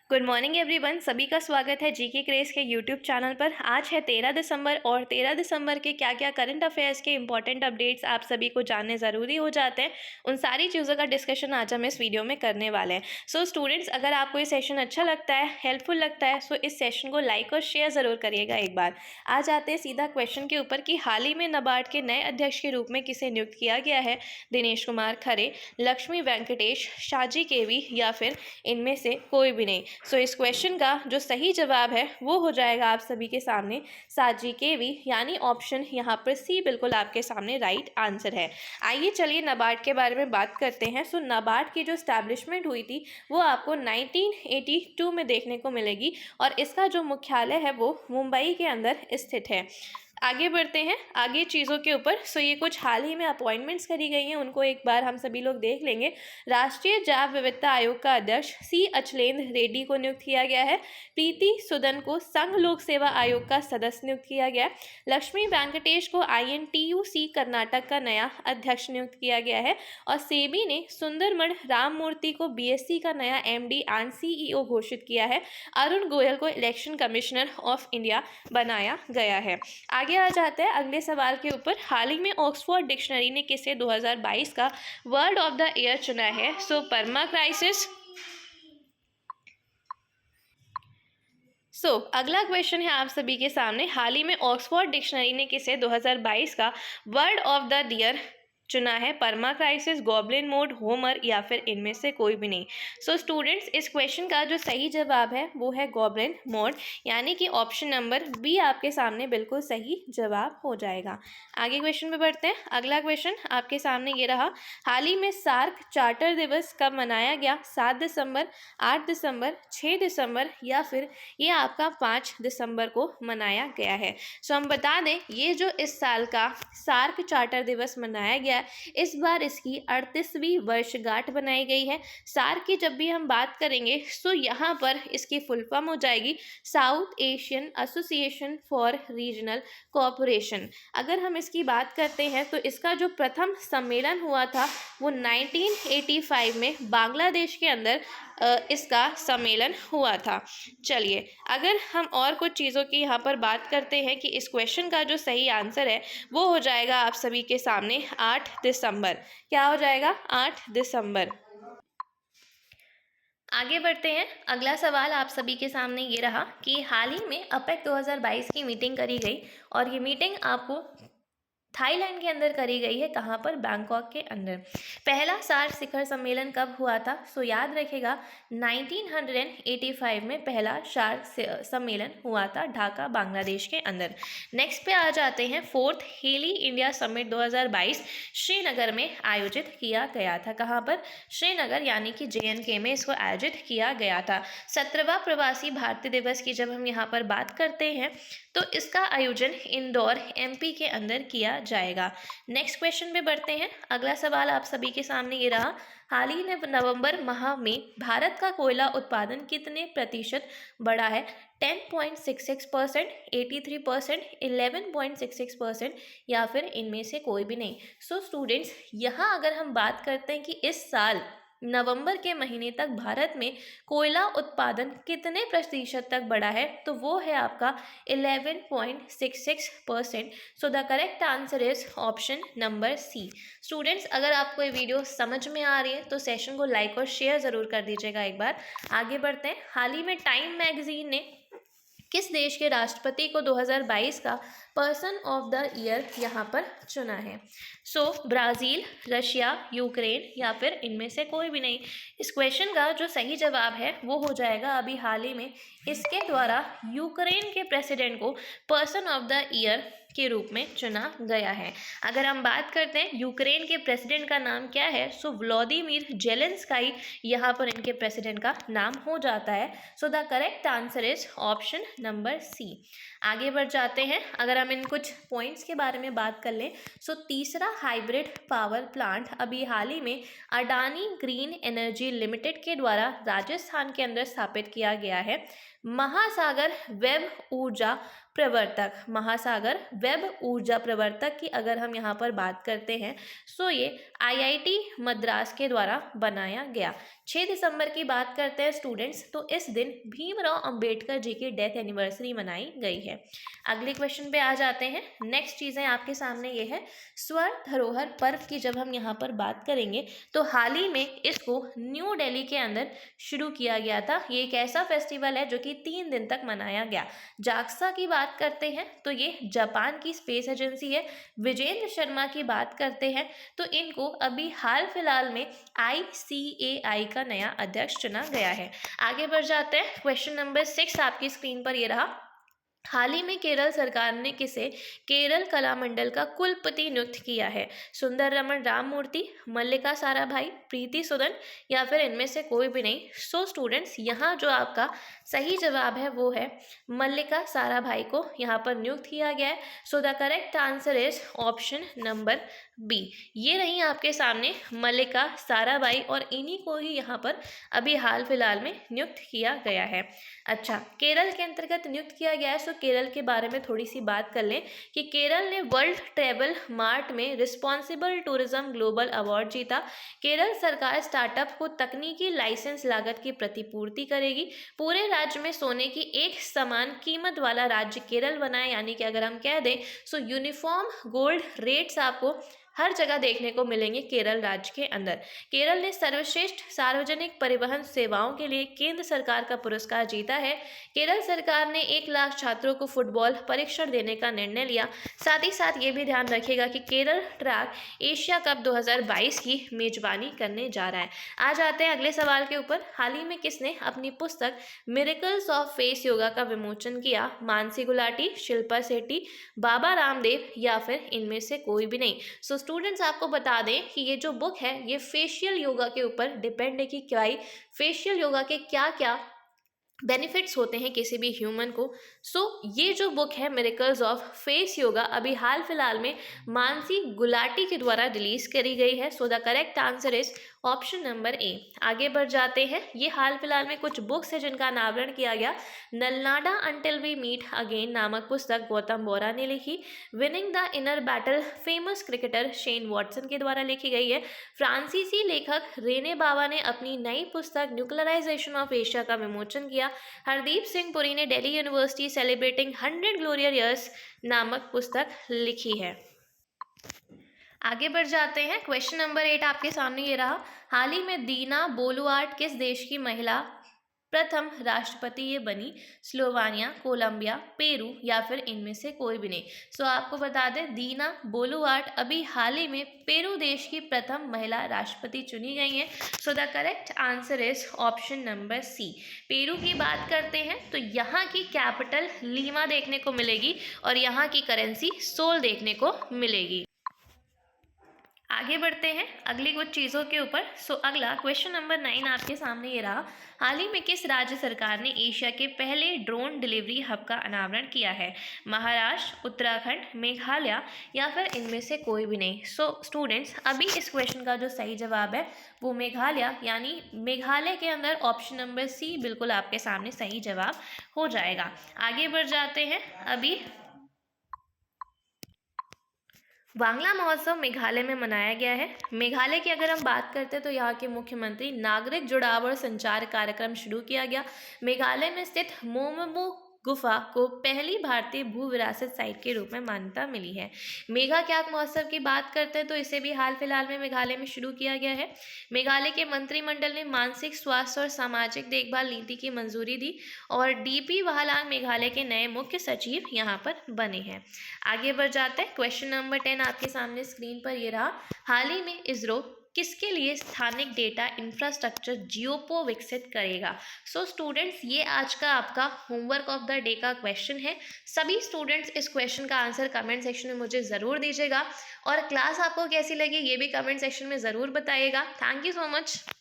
Good morning everyone, सभी का स्वागत है जीके क्रेज के यूट्यूब चैनल पर। आज है 13 दिसंबर और 13 दिसंबर के क्या क्या करंट अफेयर्स के इंपॉर्टेंट अपडेट्स आप सभी को जानने ज़रूरी हो जाते हैं, उन सारी चीज़ों का डिस्कशन आज हम इस वीडियो में करने वाले हैं। सो स्टूडेंट्स, अगर आपको ये सेशन अच्छा लगता है, हेल्पफुल लगता है, सो इस सेशन को लाइक और शेयर ज़रूर करिएगा। एक बार आ जाते हैं सीधा क्वेश्चन के ऊपर कि हाल ही में नाबार्ड के नए अध्यक्ष के रूप में किसे नियुक्त किया गया है? दिनेश कुमार खरे, लक्ष्मी वेंकटेश, शाजी केवी या फिर इनमें से कोई भी नहीं। सो इस क्वेश्चन का जो सही जवाब है वो हो जाएगा आप सभी के सामने साजी केवी, यानी ऑप्शन यहाँ पर सी बिल्कुल आपके सामने राइट आंसर है। आइए चलिए नाबार्ड के बारे में बात करते हैं। सो नाबार्ड की जो स्टैब्लिशमेंट हुई थी वो आपको 1982 में देखने को मिलेगी और इसका जो मुख्यालय है वो मुंबई के अंदर स्थित है। आगे बढ़ते हैं आगे चीज़ों के ऊपर। सो ये कुछ हाल ही में अपॉइंटमेंट्स करी गई हैं, उनको एक बार हम सभी लोग देख लेंगे। राष्ट्रीय जैव विविधता आयोग का अध्यक्ष सी अचलेंद्र रेड्डी को नियुक्त किया गया है। प्रीति सुदन को संघ लोक सेवा आयोग का सदस्य नियुक्त किया गया है। लक्ष्मी वेंकटेश को INTUC कर्नाटक का नया अध्यक्ष नियुक्त किया गया है और सेबी ने सुंदरमण राममूर्ति को BSc का नया MD एंड CEO घोषित किया है। अरुण गोयल को इलेक्शन कमिश्नर ऑफ इंडिया बनाया गया है। आगे आ जाते हैं अगले सवाल के ऊपर। हाल ही में ऑक्सफोर्ड डिक्शनरी ने किसे 2022 का वर्ड ऑफ द ईयर चुना है? सो परमा क्राइसिस। अगला क्वेश्चन है आप सभी के सामने, हाल ही में ऑक्सफोर्ड डिक्शनरी ने किसे 2022 का वर्ड ऑफ द ईयर चुना है? परमा क्राइसिस, गॉबलिन मोड, होमर या फिर इनमें से कोई भी नहीं। सो स्टूडेंट्स, इस क्वेश्चन का जो सही जवाब है वो है गॉबलिन मोड, यानी कि ऑप्शन नंबर बी आपके सामने बिल्कुल सही जवाब हो जाएगा। आगे क्वेश्चन पे बढ़ते हैं। अगला क्वेश्चन आपके सामने ये रहा, हाल ही में सार्क चार्टर दिवस कब मनाया गया? 7 दिसंबर, 8 दिसंबर, 6 दिसंबर या फिर ये आपका 5 दिसंबर को मनाया गया है। सो हम बता दें, ये जो इस साल का सार्क चार्टर दिवस मनाया गया, इस बार इसकी 38वीं वर्षगांठ बनाई गई है। सार्क की जब भी हम बात करेंगे तो यहाँ पर इसकी फुल फॉर्म हो जाएगी south Asian association for regional cooperation. अगर हम इसकी बात करते हैं तो इसका जो प्रथम सम्मेलन हुआ था वो 1985 में बांग्लादेश के अंदर इसका सम्मेलन हुआ था। चलिए, अगर हम और कुछ चीज़ों की यहाँ पर बात करते हैं कि इस क्वेश्चन का जो सही आंसर है वो हो जाएगा आप सभी के सामने 8 दिसंबर। क्या हो जाएगा? 8 दिसंबर। आगे बढ़ते हैं। अगला सवाल आप सभी के सामने ये रहा कि हाल ही में अपेक 2022 की मीटिंग करी गई और ये मीटिंग आपको थाईलैंड के अंदर करी गई है। कहाँ पर? बैंकॉक के अंदर। पहला सार्क शिखर सम्मेलन कब हुआ था? सो याद रखेगा 1985 में पहला सार्क सम्मेलन हुआ था ढाका बांग्लादेश के अंदर। नेक्स्ट पे आ जाते हैं। Fourth heli India summit 2022 Srinagar में आयोजित किया गया था। कहाँ पर? श्रीनगर, यानी कि JNK में इसको आयोजित किया गया था। 17वां प्रवासी भारतीय दिवस की जब हम यहाँ पर बात करते हैं तो इसका आयोजन इंदौर MP के अंदर किया जाएगा। नेक्स्ट क्वेश्चन पे बढ़ते हैं। अगला सवाल आप सभी के सामने ये रहा, हाल ही में नवंबर माह में भारत का कोयला उत्पादन कितने प्रतिशत बढ़ा है? 10.66%, 83%, 11.66% या फिर इनमें से कोई भी नहीं। सो स्टूडेंट्स, यहाँ अगर हम बात करते हैं कि इस साल नवंबर के महीने तक भारत में कोयला उत्पादन कितने प्रतिशत तक बढ़ा है, तो वो है आपका 11.66%। So the correct answer is option number C. Students, अगर आपको ये वीडियो समझ में आ रही है तो सेशन को लाइक और शेयर ज़रूर कर दीजिएगा एक बार। आगे बढ़ते हैं। हाल ही में टाइम मैगजीन ने किस देश के राष्ट्रपति को 2022 का पर्सन ऑफ द ईयर यहाँ पर चुना है? सो ब्राज़ील, रशिया, यूक्रेन या फिर इनमें से कोई भी नहीं। इस क्वेश्चन का जो सही जवाब है वो हो जाएगा, अभी हाल ही में इसके द्वारा यूक्रेन के प्रेसिडेंट को पर्सन ऑफ द ईयर के रूप में चुना गया है। अगर हम बात करते हैं यूक्रेन के प्रेसिडेंट का नाम क्या है, सो व्लादिमीर जेलेंस्की यहाँ पर इनके प्रेसिडेंट का नाम हो जाता है। So the correct answer is option number C. आगे बढ़ जाते हैं। अगर हम इन कुछ पॉइंट्स के बारे में बात कर लें, सो तीसरा हाइब्रिड पावर प्लांट अभी हाल ही में अडानी ग्रीन एनर्जी लिमिटेड के द्वारा राजस्थान के अंदर स्थापित किया गया है। महासागर वेब ऊर्जा प्रवर्तक, महासागर वेब ऊर्जा प्रवर्तक की अगर हम यहाँ पर बात करते हैं, सो ये IIT मद्रास के द्वारा बनाया गया। 6 दिसंबर की बात करते हैं स्टूडेंट्स, तो इस दिन भीमराव अंबेडकर जी की डेथ एनिवर्सरी मनाई गई है। अगले क्वेश्चन पे आ जाते हैं। नेक्स्ट चीज़ें आपके सामने ये है, स्वर्ण धरोहर पर्व की जब हम यहाँ पर बात करेंगे तो हाल ही में इसको न्यू दिल्ली के अंदर शुरू किया गया था। ये एक ऐसा फेस्टिवल है जो कि 3 दिन तक मनाया गया। जाक्सा की बात करते हैं तो ये जापान की स्पेस एजेंसी है। विजेंद्र शर्मा की बात करते हैं तो इनको अभी हाल फिलहाल में ICAI का नया अध्यक्ष चुना गया है। आगे बढ़ जाते हैं। क्वेश्चन नंबर 6 आपकी स्क्रीन पर ये रहा। हाल ही में केरल सरकार ने किसे केरल कला मंडल का कुलपति नियुक्त किया है? सुंदर रमन राममूर्ति, मल्लिका साराभाई, प्रीति सुदन या फिर इनमें से कोई भी नहीं। सो स्टूडेंट्स, यहाँ जो आपका सही जवाब है वो है मल्लिका साराभाई को यहाँ पर नियुक्त किया गया है। So the correct answer is option number B. ये रही आपके सामने मल्लिका साराभाई और इन्हीं को ही यहाँ पर अभी हाल फिलहाल में नियुक्त किया गया है। अच्छा, केरल के अंतर्गत नियुक्त किया गया है। सो केरल के बारे में थोड़ी सी बात कर लें कि केरल ने वर्ल्ड ट्रैवल मार्ट में रिस्पॉन्सिबल टूरिज्म ग्लोबल अवार्ड जीता। केरल सरकार स्टार्टअप को तकनीकी लाइसेंस लागत की प्रतिपूर्ति करेगी। पूरे राज्य में सोने की एक समान कीमत वाला राज्य केरल बनाए, यानी कि अगर हम कह दें सो यूनिफॉर्म गोल्ड रेट्स आपको हर जगह देखने को मिलेंगे केरल राज्य के अंदर। केरल ने सर्वश्रेष्ठ सार्वजनिक परिवहन सेवाओं के लिए केंद्र सरकार का पुरस्कार जीता है। केरल सरकार ने 1 लाख छात्रों को फुटबॉल परीक्षण देने का निर्णय लिया। साथ ही साथ ये भी ध्यान रखिएगा कि केरल ट्रैक एशिया कप 2022 की मेजबानी करने जा रहा है। आ जाते हैं अगले सवाल के ऊपर। हाल ही में किसने अपनी पुस्तक मिरेकल्स ऑफ फेस योगा का विमोचन किया? मानसी गुलाटी, शिल्पा शेट्टी, बाबा रामदेव या फिर इनमें से कोई भी नहीं। सो स्टूडेंट्स, आपको बता दें कि ये जो बुक है ये फेशियल योगा के ऊपर डिपेंड है कि क्या फेशियल योगा के क्या क्या बेनिफिट्स होते हैं किसी भी ह्यूमन को। सो ये जो बुक है मिरेकल्स ऑफ फेस योगा अभी हाल फिलहाल में मानसी गुलाटी के द्वारा रिलीज करी गई है। So the correct answer is option number A. आगे बढ़ जाते हैं। ये हाल फिलहाल में कुछ बुक्स है जिनका अनावरण किया गया। नलनाडा अंटिल वी मीट अगेन नामक पुस्तक गौतम बोरा ने लिखी। Winning the inner battle famous cricketer Shane Watson के द्वारा लिखी गई है। फ्रांसीसी लेखक रेने बावा ने अपनी नई पुस्तक न्यूक्लियराइजेशन ऑफ एशिया का विमोचन किया। हरदीप सिंह पुरी ने Delhi university celebrating 100 glorious years नामक पुस्तक लिखी है। आगे बढ़ जाते हैं। क्वेश्चन नंबर 8 आपके सामने ये रहा। हाल ही में दीना बोलुआर्ट किस देश की महिला प्रथम राष्ट्रपति ये बनी? स्लोवानिया, कोलंबिया, पेरू या फिर इनमें से कोई भी नहीं। सो आपको बता दें दीना बोलुआर्ट अभी हाल ही में पेरू देश की प्रथम महिला राष्ट्रपति चुनी गई हैं। So the correct answer is option number C. Peru की बात करते हैं तो यहाँ की कैपिटल लीमा देखने को मिलेगी और यहाँ की करेंसी सोल देखने को मिलेगी। आगे बढ़ते हैं अगली कुछ चीज़ों के ऊपर। सो अगला क्वेश्चन नंबर 9 आपके सामने ये रहा। हाल ही में किस राज्य सरकार ने एशिया के पहले ड्रोन डिलीवरी हब का अनावरण किया है? महाराष्ट्र, उत्तराखंड, मेघालय या फिर इनमें से कोई भी नहीं। सो स्टूडेंट्स, अभी इस क्वेश्चन का जो सही जवाब है वो मेघालय, यानी मेघालय के अंदर ऑप्शन नंबर सी बिल्कुल आपके सामने सही जवाब हो जाएगा। आगे बढ़ जाते हैं। अभी बांग्ला महोत्सव मेघालय में मनाया गया है। मेघालय की अगर हम बात करते हैं तो यहाँ के मुख्यमंत्री नागरिक जुड़ाव और संचार कार्यक्रम शुरू किया गया। मेघालय में स्थित मोमोमो गुफा को पहली भारतीय भू विरासत साइट के रूप में मान्यता मिली है। मेघा क्याक महोत्सव की बात करते हैं तो इसे भी हाल फिलहाल में मेघालय में शुरू किया गया है। मेघालय के मंत्रिमंडल ने मानसिक स्वास्थ्य और सामाजिक देखभाल नीति की मंजूरी दी और DP वाहलांग मेघालय के नए मुख्य सचिव यहाँ पर बने हैं। आगे बढ़ जाते हैं। क्वेश्चन नंबर 10 आपके सामने स्क्रीन पर ये रहा। हाल ही में इसरो किसके लिए स्थानिक डेटा इंफ्रास्ट्रक्चर जियोपो विकसित करेगा? सो स्टूडेंट्स, ये आज का आपका होमवर्क ऑफ द डे का क्वेश्चन है। सभी स्टूडेंट्स इस क्वेश्चन का आंसर कमेंट सेक्शन में मुझे ज़रूर दीजिएगा और क्लास आपको कैसी लगी ये भी कमेंट सेक्शन में ज़रूर बताइएगा। Thank you so much.